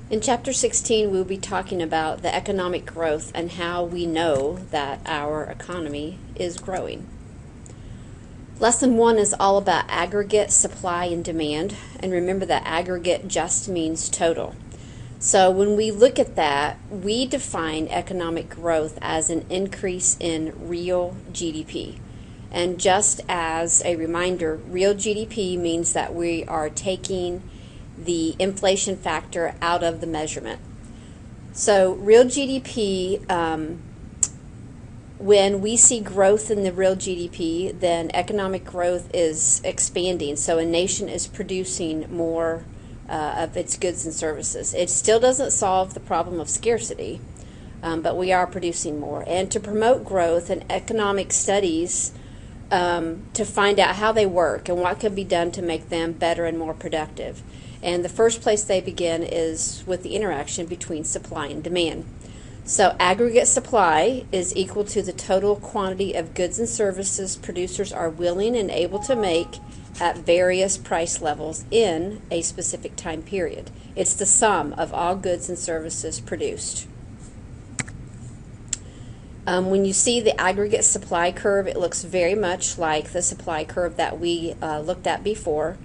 In Chapter 16, we'll be talking about the economic growth and how we know that our economy is growing. Lesson 1 is all about aggregate supply and demand, and remember that aggregate just means total. So when we look at that, we define economic growth as an increase in real GDP. And just as a reminder, real GDP means that we are taking the inflation factor out of the measurement. So real GDP, when we see growth in the real GDP, then economic growth is expanding. So a nation is producing more of its goods and services. It still doesn't solve the problem of scarcity, but we are producing more. And to promote growth and economic studies to find out how they work and what can be done to make them better and more productive. And the first place they begin is with the interaction between supply and demand. So aggregate supply is equal to the total quantity of goods and services producers are willing and able to make at various price levels in a specific time period. It's the sum of all goods and services produced. When you see the aggregate supply curve, it looks very much like the supply curve that we looked at before.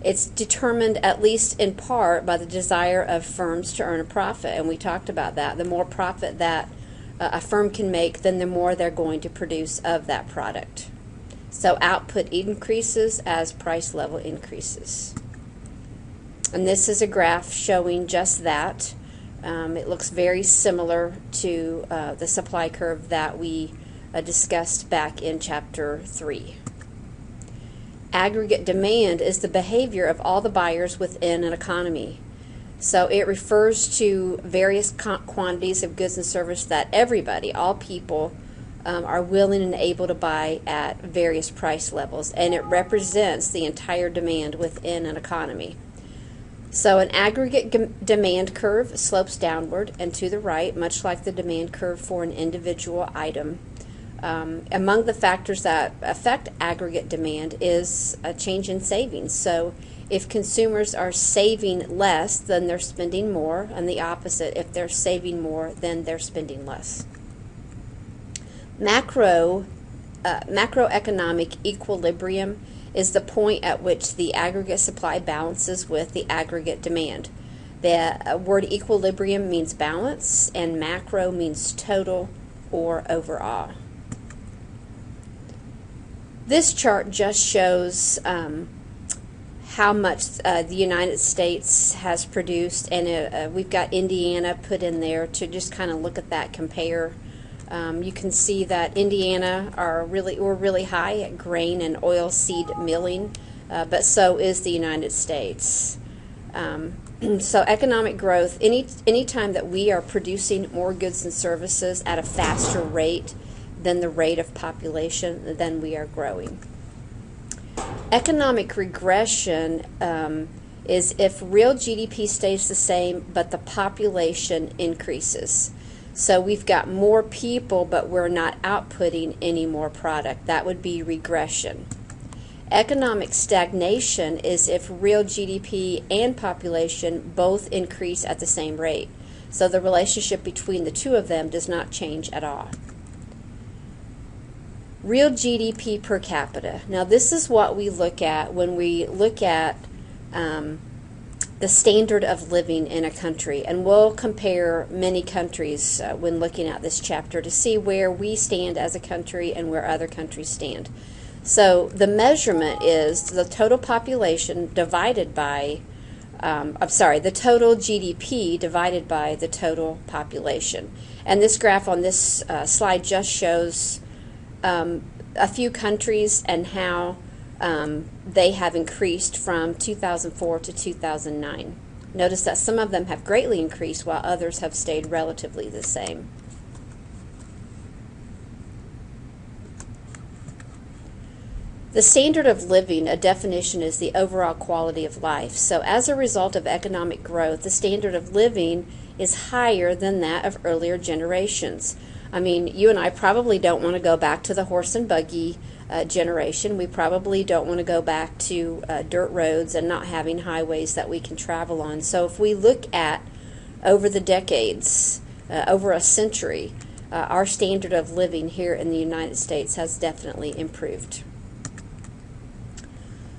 It's determined, at least in part, by the desire of firms to earn a profit, and we talked about that. The more profit that a firm can make, then the more they're going to produce of that product. So output increases as price level increases. And this is a graph showing just that. It looks very similar to the supply curve that we discussed back in Chapter 3. Aggregate demand is the behavior of all the buyers within an economy. So it refers to various quantities of goods and services that everybody, all people, are willing and able to buy at various price levels, and it represents the entire demand within an economy. So an aggregate demand curve slopes downward and to the right, much like the demand curve for an individual item. Among the factors that affect aggregate demand is a change in savings. So if consumers are saving less, then they're spending more, and the opposite, if they're saving more, then they're spending less. Macroeconomic equilibrium is the point at which the aggregate supply balances with the aggregate demand. The word equilibrium means balance, and macro means total or overall. This chart just shows how much the United States has produced, and we've got Indiana put in there to just kind of look at that, compare. You can see that Indiana we're really high at grain and oilseed milling, but so is the United States. So economic growth, any time that we are producing more goods and services at a faster rate than the rate of population, then we are growing. Economic regression is if real GDP stays the same, but the population increases. So we've got more people, but we're not outputting any more product. That would be regression. Economic stagnation is if real GDP and population both increase at the same rate. So the relationship between the two of them does not change at all. Real GDP per capita. Now this is what we look at when we look at the standard of living in a country, and we'll compare many countries when looking at this chapter to see where we stand as a country and where other countries stand. So the measurement is the total population divided by, the total GDP divided by the total population. And this graph on this slide just shows a few countries and how they have increased from 2004 to 2009. Notice that some of them have greatly increased while others have stayed relatively the same. The standard of living, a definition, is the overall quality of life. So as a result of economic growth, the standard of living is higher than that of earlier generations. I mean, you and I probably don't want to go back to the horse and buggy generation. We probably don't want to go back to dirt roads and not having highways that we can travel on. So if we look at over the decades, over a century, our standard of living here in the United States has definitely improved.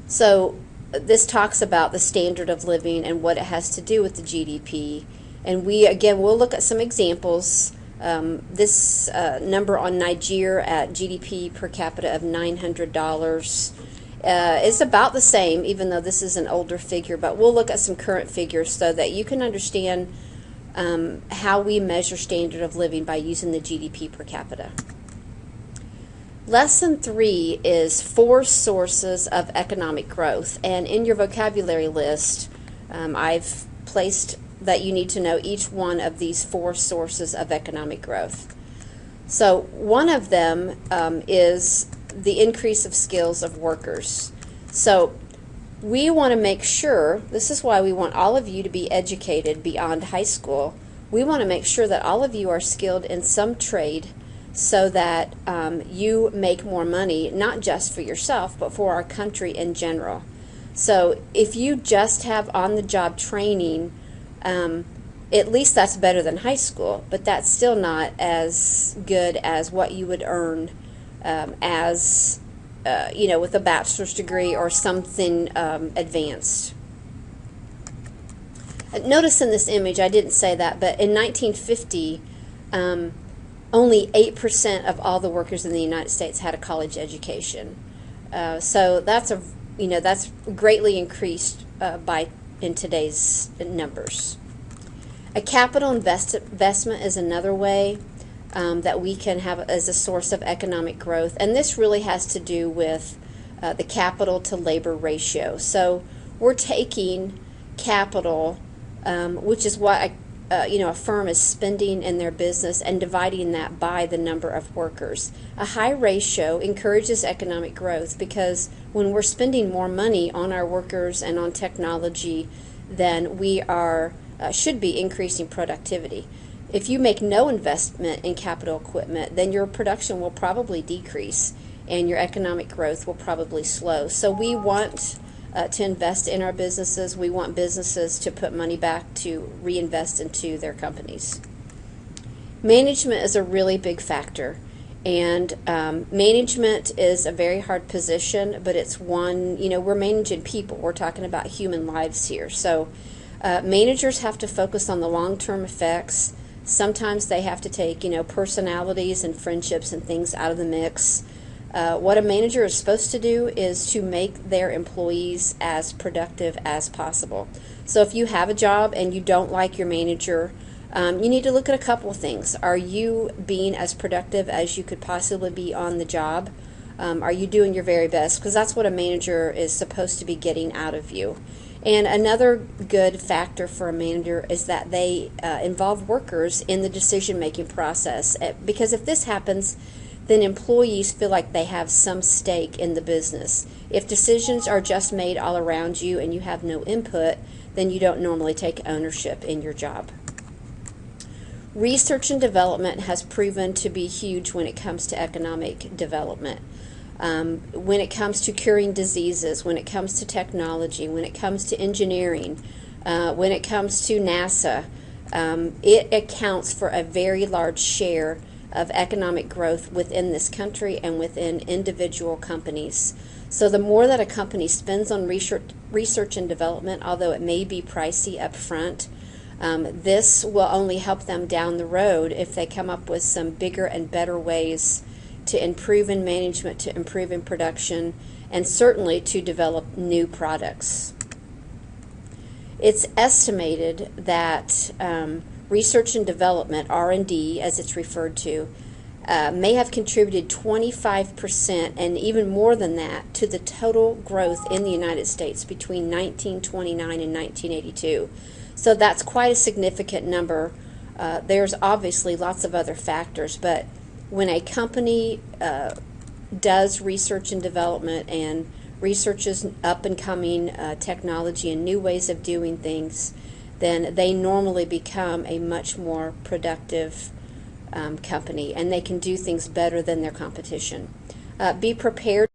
So this talks about the standard of living and what it has to do with the GDP. And we'll look at some examples. This number on Niger at GDP per capita of $900 is about the same, even though this is an older figure. But we'll look at some current figures so that you can understand how we measure standard of living by using the GDP per capita. Lesson 3 is 4 sources of economic growth. And in your vocabulary list, I've placed that you need to know each one of these 4 sources of economic growth. So one of them is the increase of skills of workers. So we want to make sure, this is why we want all of you to be educated beyond high school. We want to make sure that all of you are skilled in some trade so that you make more money, not just for yourself, but for our country in general. So if you just have on-the-job training, at least that's better than high school, but that's still not as good as what you would earn with a bachelor's degree or something advanced. Notice in this image, I didn't say that, but in 1950, only 8% of all the workers in the United States had a college education. So that's greatly increased in today's numbers. A capital investment is another way that we can have as a source of economic growth, and this really has to do with the capital to labor ratio. So we're taking capital, which is what a firm is spending in their business, and dividing that by the number of workers. A high ratio encourages economic growth because when we're spending more money on our workers and on technology, then we should be increasing productivity. If you make no investment in capital equipment, then your production will probably decrease and your economic growth will probably slow. So we want to invest in our businesses. We want businesses to put money back to reinvest into their companies. Management is a really big factor, and management is a very hard position, but it's one, we're managing people. We're talking about human lives here. So managers have to focus on the long-term effects. Sometimes they have to take, personalities and friendships and things out of the mix. What a manager is supposed to do is to make their employees as productive as possible. So if you have a job and you don't like your manager, you need to look at a couple of things. Are you being as productive as you could possibly be on the job? Are you doing your very best? Because that's what a manager is supposed to be getting out of you. And another good factor for a manager is that they involve workers in the decision-making process. Because if this happens, then employees feel like they have some stake in the business. If decisions are just made all around you and you have no input, then you don't normally take ownership in your job. Research and development has proven to be huge when it comes to economic development. When it comes to curing diseases, when it comes to technology, when it comes to engineering, when it comes to NASA, it accounts for a very large share of economic growth within this country and within individual companies. So the more that a company spends on research and development, although it may be pricey up front, this will only help them down the road if they come up with some bigger and better ways to improve in management, to improve in production, and certainly to develop new products. It's estimated that research and development, R&D as it's referred to, may have contributed 25% and even more than that to the total growth in the United States between 1929 and 1982. So that's quite a significant number. There's obviously lots of other factors, but when a company does research and development and researches up and coming technology and new ways of doing things, then they normally become a much more productive company, and they can do things better than their competition. Be prepared